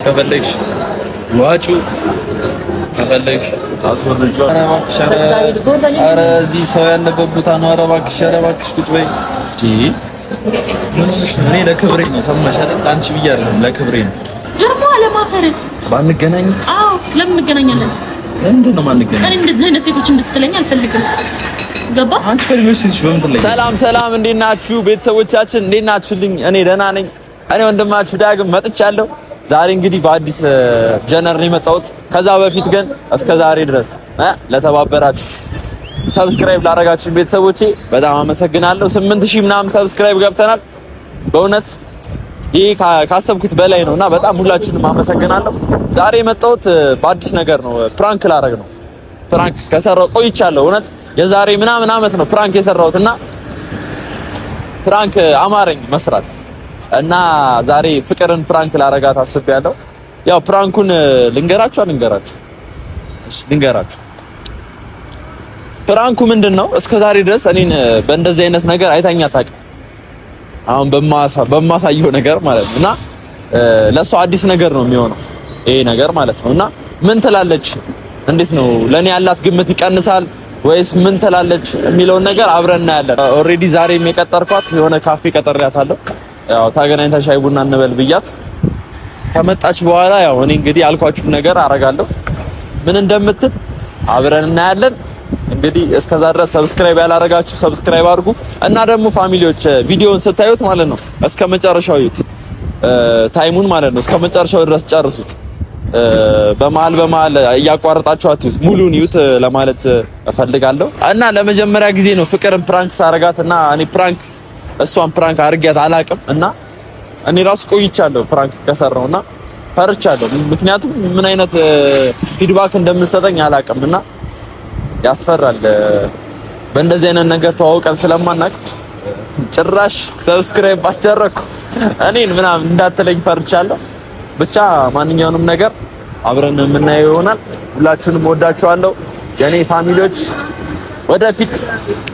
ከፈለግሽ ዋጩ ከፈለግሽ አስወርጁ። ኧረ እዚህ ሰው ያለበት ቦታ ነው። ኧረ እባክሽ ቁጭ በይ። እኔ ለክብሬ ነው ሰማሽ አይደል? አንቺ ብዬሽ አይደለም ለክብሬ ነው። ደግሞ አለማፈር ባንገናኝ። አዎ ለምን እንገናኛለን? ለምንድን ነው የማንገናኝ? እኔ እንደዚህ አይነት ሴቶች እንድትስለኝ አልፈልግም። ገባ? አንቺ ከሌሎች ሴቶች በምን ላይ? ሰላም እንዴት ናችሁ ቤተሰቦቻችን? እንዴት ናችሁልኝ? እኔ ደህና ነኝ። እኔ ወንድማችሁ ዳግም መጥቻለሁ። ዛሬ እንግዲህ በአዲስ ጀነር ነው የመጣሁት። ከዛ በፊት ግን እስከ ዛሬ ድረስ ለተባበራችሁ ሰብስክራይብ ላደረጋችሁ ቤተሰቦቼ በጣም አመሰግናለሁ። 8000 ምናምን ሰብስክራይብ ገብተናል። በእውነት ይሄ ካሰብኩት በላይ ነውና በጣም ሁላችሁንም አመሰግናለሁ። ዛሬ የመጣሁት በአዲስ ነገር ነው። ፕራንክ ላደርግ ነው። ፕራንክ ከሰራው ቆይቻለሁ። እውነት የዛሬ ምናምን አመት ነው ፕራንክ የሰራሁትና ፕራንክ አማረኝ መስራት እና ዛሬ ፍቅርን ፕራንክ ላደርጋት አስቤያለሁ። ያው ፕራንኩን ልንገራችሁ። እሺ ልንገራችሁ። ፕራንኩ ምንድነው? እስከዛሬ ድረስ እኔን በእንደዚህ አይነት ነገር አይታኛ አታውቅም። አሁን በማሳየው ነገር ማለት ነውና ለሷ አዲስ ነገር ነው የሚሆነው ይሄ ነገር ማለት ነውና ምን ትላለች? እንዴት ነው ለኔ ያላት ግምት ይቀንሳል ወይስ ምን ትላለች የሚለውን ነገር አብረን እናያለን። ኦሬዲ ዛሬም የቀጠርኳት የሆነ ካፌ ቀጠሪያታለሁ። ያው ታገናኝታ ሻይ ቡና እንበል ብያት ከመጣች በኋላ ያው እኔ እንግዲህ አልኳችሁ ነገር አረጋለሁ። ምን እንደምትል አብረን እናያለን። እንግዲህ እስከዛ ድረስ ሰብስክራይብ ያላረጋችሁ ሰብስክራይብ አድርጉ እና ደግሞ ፋሚሊዎች ቪዲዮውን ስታዩት ማለት ነው እስከመጨረሻው እዩት። ታይሙን ማለት ነው እስከመጨረሻው ድረስ ጨርሱት። በመሃል እያቋረጣችሁ አትዩት፣ ሙሉን እዩት ለማለት እፈልጋለሁ። እና ለመጀመሪያ ጊዜ ነው ፍቅርን ፕራንክ ሳረጋት እና እኔ እሷን ፕራንክ አድርጊያት አላውቅም እና እኔ ራሱ ቆይቻለሁ ፕራንክ ከሰራውና ፈርቻለሁ። ምክንያቱም ምን አይነት ፊድባክ እንደምትሰጠኝ አላውቅም እና ያስፈራል። በእንደዚህ አይነት ነገር ተዋውቀን ስለማናውቅ ጭራሽ ሰብስክራይብ አስደረኩ እኔን ምናምን እንዳትለኝ ፈርቻለሁ። ብቻ ማንኛውንም ነገር አብረን የምናየው ይሆናል። ሁላችሁንም ወዳችኋለሁ የኔ ፋሚሊዎች። ወደፊት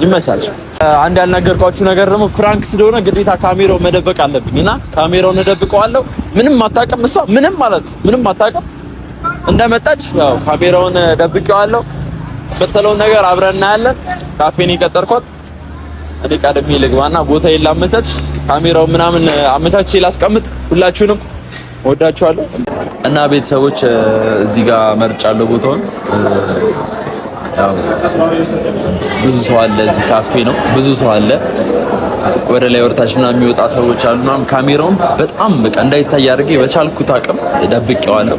ይመቻችሁ። አንድ ያልነገርኳችሁ ነገር ደግሞ ፕራንክ ስለሆነ ግዴታ ካሜራውን መደበቅ አለብኝና ካሜራውን እደብቀዋለሁ። ምንም አታውቅም እሷ ምንም አታውቅም። እንደመጣች ያው ካሜራውን ደብቄዋለሁ። በተለውን ነገር አብረን እናያለን። ካፌን የቀጠርኳት እኔ ቀድሜ ልግባና ቦታዬን ላመቻች፣ ካሜራውን ምናምን አመቻችቼ ላስቀምጥ። ሁላችሁንም ወዳችኋለሁ እና ቤተሰቦች እዚህ ጋር መርጫለሁ ቦታውን። ያው ብዙ ሰው አለ፣ እዚህ ካፌ ነው፣ ብዙ ሰው አለ። ወደ ላይ ወርታች ምናምን የሚወጣ ሰዎች አሉ ምናምን። ካሜራውን በጣም በቃ እንዳይታይ አድርጌ በቻልኩት አቅም ደብቄዋለሁ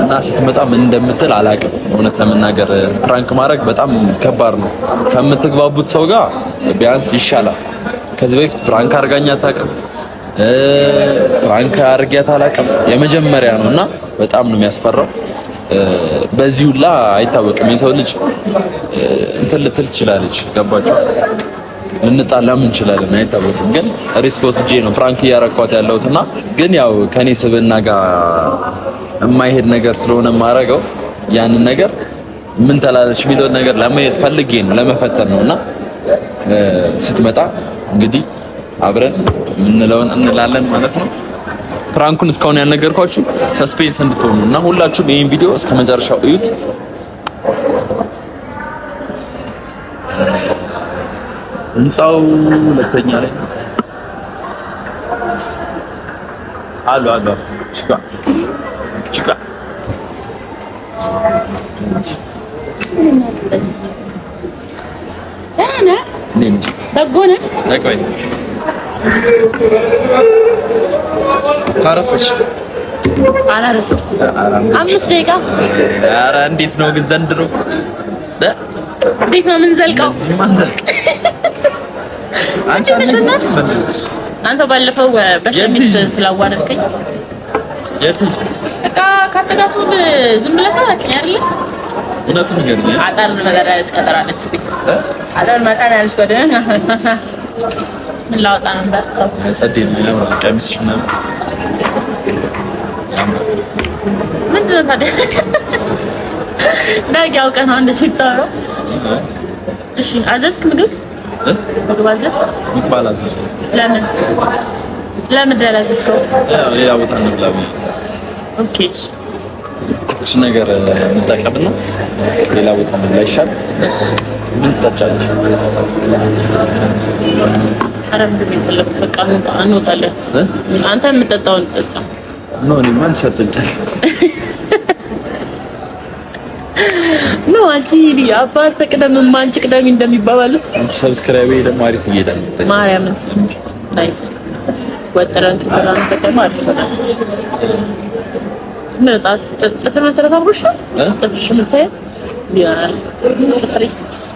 እና ስትመጣ ምን እንደምትል አላውቅም። እውነት ለመናገር ፕራንክ ማድረግ በጣም ከባድ ነው። ከምትግባቡት ሰው ጋር ቢያንስ ይሻላል። ከዚህ በፊት ፕራንክ አድርጋኝ አታውቅም፣ ፕራንክ አድርጊያት አላውቅም። የመጀመሪያ ነውና በጣም ነው የሚያስፈራው። በዚህ ሁላ አይታወቅም። የሰው ልጅ እንትን ልትል ትችላለች። ገባችሁ? ልንጣላም እንችላለን፣ አይታወቅም። ግን ሪስክ ወስጄ ነው ፕራንክ እያረኳት ያለሁትና ግን ያው ከኔ ስብዕና ጋር የማይሄድ ነገር ስለሆነ የማደርገው ያንን ነገር ምን ተላለች የሚለውን ነገር ለማየት ፈልጌ ነው፣ ለመፈተን ነውና ስትመጣ እንግዲህ አብረን የምንለውን እንላለን ማለት ነው። ፕራንኩን እስካሁን ያልነገርኳችሁ ሰስፔንስ እንድትሆኑ እና ሁላችሁም ይሄን ቪዲዮ እስከመጨረሻው እዩት። ህንጻው ሁለተኛ ላይ አሉ ቺካ ካረፈሽ አምስት ደቂቃ። ኧረ እንዴት ነው ግን ዘንድሮ እንዴት ነው የምንዘልቀው? አንተ ባለፈው በሸሚዝ ስላዋረድከኝ በቃ ካተጋሱ ዝም ብለህ ሳራከኝ አይደል? እውነቱን ይገርም። አጣር ነገር ያለች ቀጠራለች አጣር ማጣን ያለች ቀደና ምን ላውጣ ነበር ሰደኝ ለምን ቀሚስሽ ነው ምንድን ነው ታዲያ? ዳጊያው ቀን አንድ ሲጣራ እሺ አዘዝክ ምግብ አዘዝክ? ምግብ አላዘዝኩም። ለምን? ለምን ደላልከው? ሌላ ቦታ እንብላ። ኦኬ ትኩስ ነገር እንጠቀምና ሌላ ቦታ እንብላ ይሻል። ምን ትጠጫለሽ? ኧረ ምንድን ነው የፈለግኩት? በቃ እንወጣለን። አንተ የምጠጣውን ጠጣ። ኖ እኔ ማን ሰጥቻለሁ? ኖ አንቺ አባር ተቀደም ማንጭ ቅደም እንደሚባባሉት ሰብስክራይብ ደግሞ አሪፍ እየሄደ ነው። ማርያምን ናይስ ወጥረን ከሰራን ተቀማ አሪፍ ነው። ምርጣት ጥፍር መሰረት አምሮሽ ጥፍርሽ የምታየው ዲያናል ጥፍሪ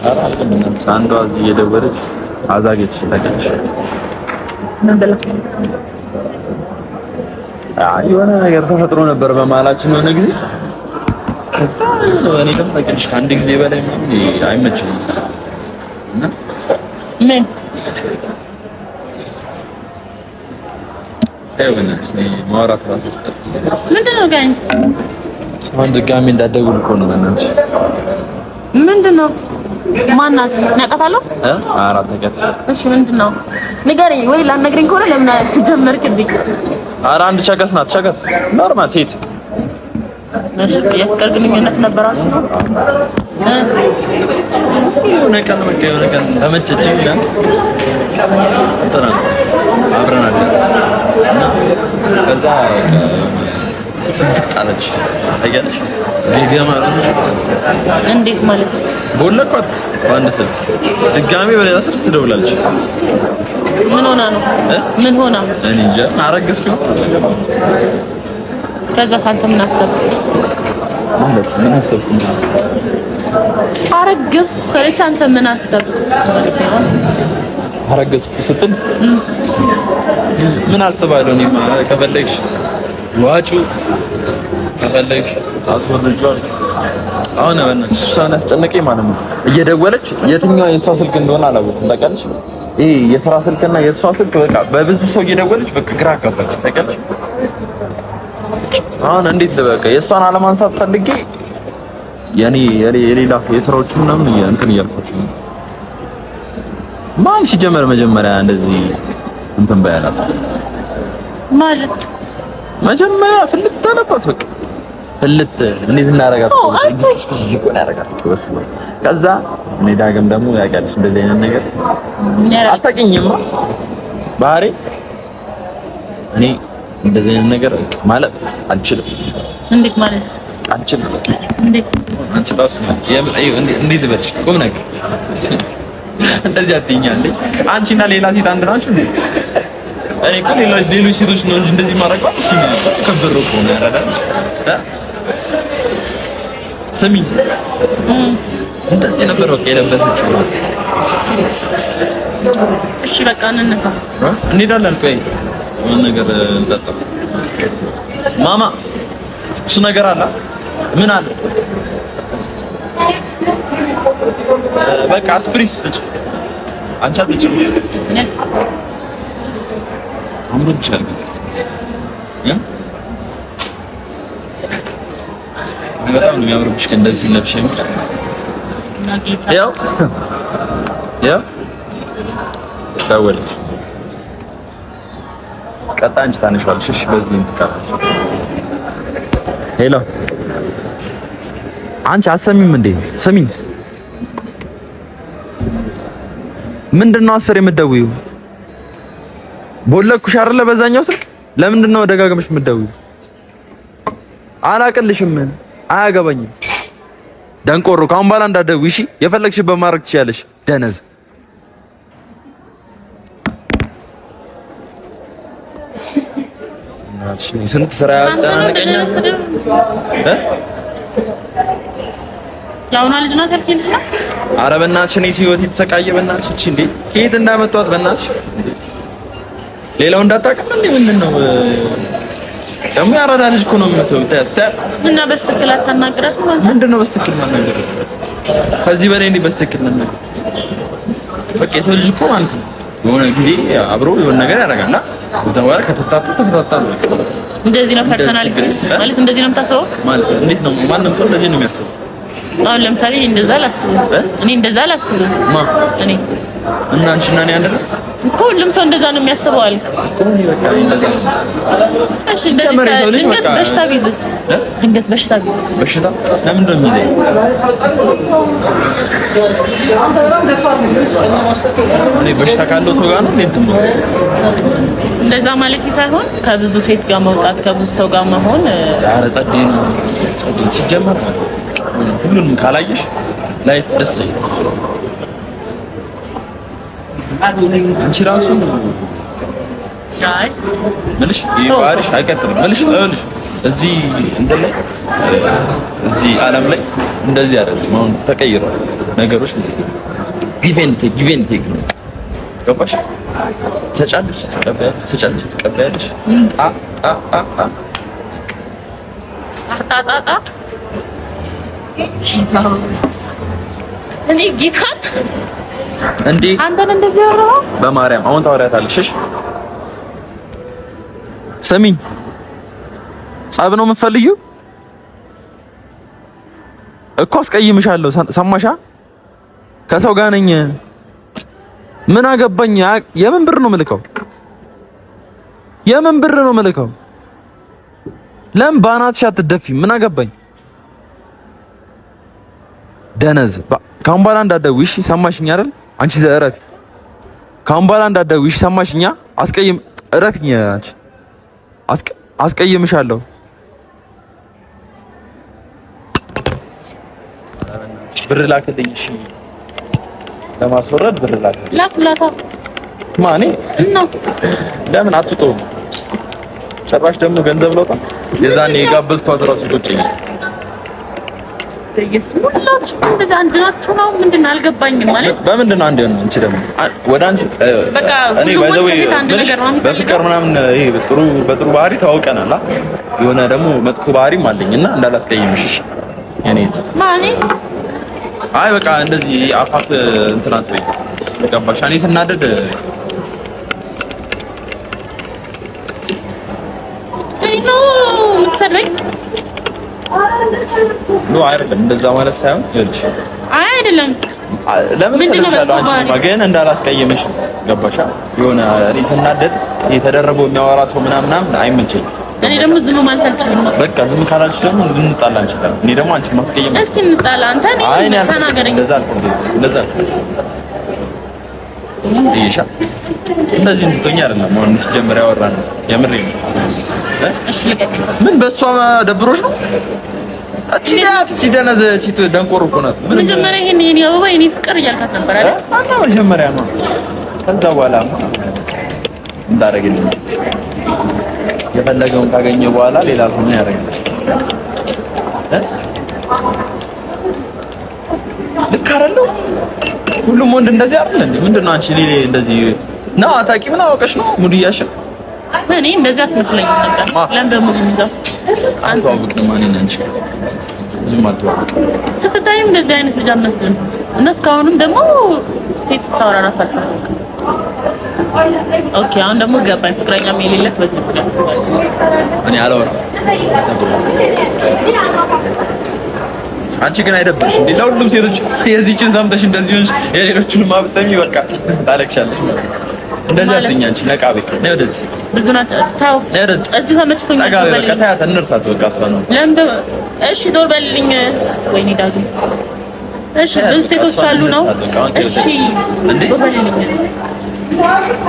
አራልም አንዷ እየደወለች አዛጌች ተቀጭ ምን በላ የሆነ ነገር ተፈጥሮ ነበር በመሀላችን የሆነ ጊዜ። ከዛ እኔ ደግሞ ተቀጭ አንድ ጊዜ በላይ አይመችም እና ምን አይወንስ ማውራት ራሱ ውስጥ ምንድነው ጋኝ አሁን ድጋሚ እንዳትደውል እኮ ነው። በእናትሽ ምንድነው? ማናት ናቀታለሁ? አራት ተቀጣ። እሺ ምንድነው? ንገረኝ ወይ ላነግረኝ ከሆነ ለምን ጀመርክልኝ? ኧረ አንድ ቸከስ ናት። ቸከስ ኖርማል ሴት። እሺ የፍቅር ግንኙነት ነበራችሁ? የሆነ ቀን ተመቸችኝ እና እንትና አብረን አለ እና ከዛ ስግጥ አለች። ታያለሽ ገገማ አለች። እንዴት ማለት? ቦለቋት በአንድ ስልክ ድጋሚ በሌላ ስልክ ትደውላለች። ምን ሆና ነው? ምን ሆና? እኔ እንጃ። አረገዝኩኝ። ከዛ ሳንተ ምን አሰብክ? ማለት ምን አሰብኩ? አረገዝኩ ካለች አንተ ምን አሰብክ? አረገዝኩ ስትል ምን አስባለሁ? እኔማ ከፈለግሽ ዋጩ ከፈለግሽ አስወርጇል። አሁን በእናትሽ እሷን አስጨነቀኝ ማለት ነው። እየደወለች የትኛው የእሷ ስልክ እንደሆነ አላወኩም። ታውቂያለሽ? ይሄ የሥራ ስልክና የእሷ ስልክ በቃ በብዙ ሰው እየደወለች በቃ ግራ አጋባች። ታውቂያለሽ? አሁን እንዴት በቃ የእሷን አለማንሳት ፈልጌ የሌላ የሥራዎቹ ምናምን እንትን እያልኳቸው ነው። ማን ሲጀመር መጀመሪያ እንደዚህ እንትን ባያላት ማለት መጀመሪያ ፍልት አለባት። በቃ ፍልት እንዴት እናደርጋት ከዛ እኔ ዳግም ደግሞ ያውቃልሽ እንደዚህ አይነት ነገር አታውቂኝማ ባህሪ እኔ እንደዚህ አይነት ነገር ማለት አልችልም። እንዴት ማለት አልችልም? እንዴት አንቺ ራሱ እንዴት ልበልሽ? ቁም ነገር እንደዚህ አትይኛለሽ። አንቺና ሌላ ሴት አንድ ናችሁ እንዴ? እኔ እኮ ሌሎች ሴቶች ነው እንጂ እንደዚህ ማድረግ እሺ ከብር እኮ ነው ያረዳሽ። ስሚ እንደዚህ ነበር በቃ የለበሰችው። እሺ በቃ እንነሳ እንሄዳለን። ቆይ ምን ነገር እንጠጣ። ማማ ትኩስ ነገር አለ? ምን አለ? በቃ አስፕሪስ ስጭ። አንቺ አትችይም። አምሮብሻል ያ በጣም ነው የሚያምርብሽ እንደዚህ ለብሽ። ያው ደወለች። ቀጣ አንቺ ታነሻለሽ። እሺ በዚህ እንትካለሽ። ሄሎ አንቺ አሰሚም እንዴ? ስሚኝ ምንድነው አስር የምትደውይው? ቦለኩሽ አይደለ በዛኛው ስልክ? ለምንድነው ደጋግመሽ የምትደውይው? አላቅልሽም። አያገባኝም። ደንቆሮ ካሁን በኋላ እንዳትደውይ እሺ? የፈለግሽበት ማድረግ ትችያለሽ። ደነዝ እናትሽ ስንት ስራ ያስጨናነቀኛል። ያውና ልጅ ናት ያልከኝ ልጅ ናት። ኧረ በእናትሽ እኔ ህይወት የተሰቃየ በእናትሽ እቺ እንዴ ከየት እንዳመጣኋት በእናትሽ ሌላው እንዳታውቅም እንዴ ምንድነው ደግሞ ያራዳ ልጅ እኮ ነው የሚመስለው። ታስታት እና በስትክክል አታናግራት ማለት ምንድነው በስትክክል ማናገር? ከዚህ በላይ እንዴ በስትክክል ነው? በቃ የሰው ልጅ እኮ ማለት ነው የሆነ ጊዜ አብሮ የሆነ ነገር ያደርጋል። እዛ በኋላ ከተፈታታ ነው። እንደዚህ ነው ፐርሰናሊቲ ማለት እንደዚህ ነው የምታስበው ማለት እንዴት ነው? ማንም ሰው እንደዚህ ነው የሚያስበው። አሁን ለምሳሌ እንደዛ አላስብም። እኔ እንደዛ አላስብም። ማ እኔ እና አንቺና እኔ አንድ ነው ሁሉም ሰው እንደዛ ነው የሚያስበው አልክ። እሺ ድንገት በሽታ ቢይዝስ? ድንገት በሽታ ቢይዝስ? በሽታ ለምንድን ነው የሚይዘኝ? እኔ በሽታ ካለው ሰው ጋር ነው እንዴ? እንደዛ ማለት ሳይሆን ከብዙ ሴት ጋር መውጣት ከብዙ ሰው ጋር መሆን ኧረ ጸዴ ነው። ጸዴ ሲጀመር ሁሉንም ካላየሽ ላይፍ ደስ ይላል። አንቺ ራሱ አይ ምንሽ ይባርሽ አይቀጥልም ምንሽ እዚህ እንትን ላይ እዚህ ዓለም ላይ እንደዚህ አይደለም። አሁን ተቀይሯል ነገሮች። ጊቨንት ነው ገባሽ? ተጫለሽ ትቀበያለሽ እኔ ጌታን እንዴ አንተን እንደዚህ ያወራው በማርያም አሁን ታወሪያታለሽ። እሺ ስሚኝ፣ ጸብ ነው የምትፈልጊው እኮ አስቀይምሻለሁ። ሰማሻ? ከሰው ጋር ነኝ። ምን አገባኝ? የምን ብር ነው የምልከው? የምን ብር ነው የምልከው? ለምን ባናትሽ አትደፊም? ምን አገባኝ? ደነዝ ካሁን በኋላ እንዳትደውይሽ። ሰማሽኝ አይደል? አንቺ ዘረፊ ካሁን በኋላ እንዳትደውይሽ። ሰማሽኛ? እረፊኝ። አንቺ አስቀይምሻለሁ። ብር ላክልኝ። እሺ ለማስወረድ ብር ላክ ማኔ እና ለምን አትተው? ጭራሽ ደግሞ ገንዘብ ለውጣ የዛኔ የጋበዝኳት እራሱ ቁጭ ይላል። ሁላችሁ እንደዛ አንድ ናችሁ ነው? ምንድን ነው አልገባኝም። ማለት በምንድን ነው አንድ ነው? አንቺ ደግሞ ወደ አንቺ በቃ እኔ ባይዘው በፍቅር ምናምን ይሄ በጥሩ ባህሪ ተዋውቀናል። የሆነ ደግሞ መጥፎ ባህሪም አለኝና እንዳላስቀይምሽ እኔት ማኔ አይ በቃ እንደዚህ አፋፍ እንትን አትበይ። ገባሽ? እኔ ስናደድ ሰረኝ ነው አይደለም። እንደዛ ማለት ሳይሆን ይልሽ አይደለም። ለምን ስለሻለው አንቺ ግን እንዳላስቀይምሽ ገባሻ? የሆነ እኔ ስናደድ የተደረበው የሚያወራ ሰው ምናምን አይመቸኝ። እኔ ደግሞ ዝም ማለት አልችልም። በቃ ዝም ካላልሽ ደግሞ ልንጣላ እንችላለን። እኔ ደግሞ አንቺን ማስቀየም እስቲ እንጣላ። አንተ እኔ ተናገረኝ። እንደዛ ይሻ እንደዚህ እንድትሆኝ አይደለም። አሁን ሲጀምር ያወራን የምሬ ነው። እሺ ልቀቅ። ምን በሷ ደብሮሽ ነው? እቺ ደነዘ እቺ ደንቆሮ እኮ ናት። መጀመሪያ ይሄን የኔ አበባ የኔ ፍቅር እያልካት ነበር አይደል? አና መጀመሪያ ነው። ከዛ በኋላ እንዳረግልኝ የፈለገውን ካገኘ በኋላ ሌላ ሰው ምን ያደርጋል? ልክ አይደለም። ሁሉም ወንድ እንደዚህ አይደል እንዴ? ምንድነው አንቺ ሌላ እንደዚህ ነው አታቂ ምን አወቀሽ ነው ሙድያሽ? እኔ እንደዚህ አትመስለኝም ነበር። ለምን ደግሞ የሚይዘው አንተ አውቅ ነው ማን ነኝ? ዝም አትወቅ። ስትታይም እንደዚህ አይነት ልጅ አትመስልም። እና እስካሁንም ደግሞ ሴት ስታወራ ራስ አልሰማሁም። ኦኬ አሁን ደግሞ ገባኝ። ፍቅረኛም የሌለክ በዚህ ምክንያት እኔ አላወራም። አንቺ ግን አይደብርሽ እንዴ? ለሁሉም ሴቶች የዚህችን ሰምተሽ እንደዚህ ሆነሽ የሌሎቹን ማብሰሚ በቃ ታለቅሻለሽ ማለት ነው። እንደዚህ አትኛ አንቺ ነቃቤ ነው። ወደዚህ ብዙ ናት ታው እዚህ ተመችቶኛል። በቃ ታያት እንርሳት በቃ እሷ ነው። ለምን እሺ ዞር በልልኝ። ወይኔ ዳግም እሺ ብዙ ሴቶች አሉ ነው። እሺ ዞር በልልኝ።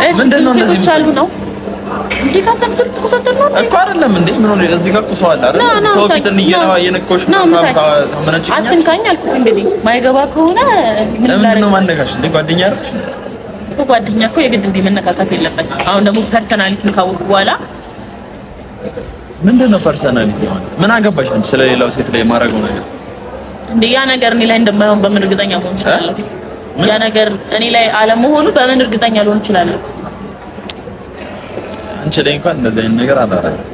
እሺ ምንድነው እንደዚህ ሴቶች አሉ ነው እንዴ? ካንተም ስልት ተቆሰጠ ነው እኮ አይደለም እንዴ? ምን ሆነ? እዚህ ጋር ቁሰው አለ አይደል? ሰው ፊትን እየነኮሽ ነው ታመነጭኝ። አትንካኝ አልኩት። እንግዲህ ማይገባ ከሆነ ምን ላደርግ ነው? ማነካሽ እንዴ? ጓደኛ አይደልሽ? ጓደኛ እኮ የግድ እንዲህ መነካካት የለበትም። አሁን ደግሞ ፐርሰናሊቲን ካወቅኩ በኋላ ምንድነው ፐርሰናሊቲ ማለት? ምን አገባሽ አንቺ ስለሌላው ሴት ላይ የማረገው ነገር? እንዴ ያ ነገር እኔ ላይ እንደማይሆን በምን እርግጠኛ መሆን እችላለሁ? ያ ነገር እኔ ላይ አለመሆኑ በምን እርግጠኛ ልሆን እችላለሁ? አንቺ ላይ እንኳን እንደዚህ አይነት ነገር አላረገም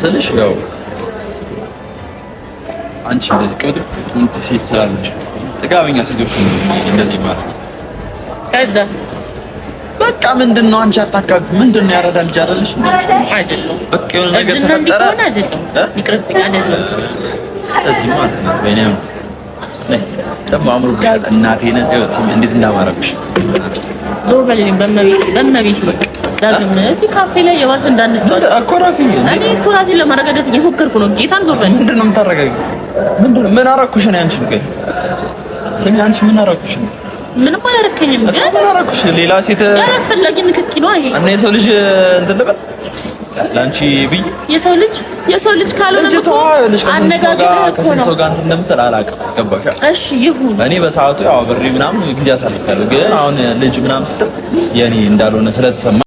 ስልሽ ያው አንቺ እንደዚህ ቁጥጥ ሴት ስላለች ጥጋበኛ ሴቶች እንደዚህ ማለት ከዛስ በቃ ምንድነው አንቺ አታካብ ምንድነው ያረዳል ጃረልሽ አይደለም በቃ የሆነ ነገር ተፈጠረ አይደለም ይቅርብኝ አይደለም ስለዚህ ማለት ነው በእኔም ደግሞ አምሮብሻል። እናቴን እዩት እንዴት እንዳማረብሽ። ዞር በልልኝ በመቤት በቃ ዳግም እዚህ ካፌ ላይ የዋስ እንዳንጫወት አኮራፊኝ። እኔ እኮ ራሴን ለማረጋጋት እየሞከርኩ ነው። ጌታን ዞር በልልኝ። ምንድን ነው የምታረጋጊው? ምን አደረኩሽ ነው አንቺ? ግን ስሚ አንቺ ምን አደረኩሽ ነው? ምንም አላረከኝም። ግን ምን አደረኩሽ? ሌላ ሴት ያላስፈላጊ ንክኪ ነው ይሄ። እና የሰው ልጅ እንትን ልበል ላንቺ ብዬ የሰው ልጅ ካልሆነ እኮ አነጋገር ከሰው ጋር እንትን እንደምትል አላውቅም። ገባሽ? እሺ ይሁን። እኔ በሰዓቱ ያው ብሬ ምናምን ጊዜ አሳልፋለሁ። ግን አሁን ልጅ ምናምን ስትል የኔ እንዳልሆነ ስለተሰማ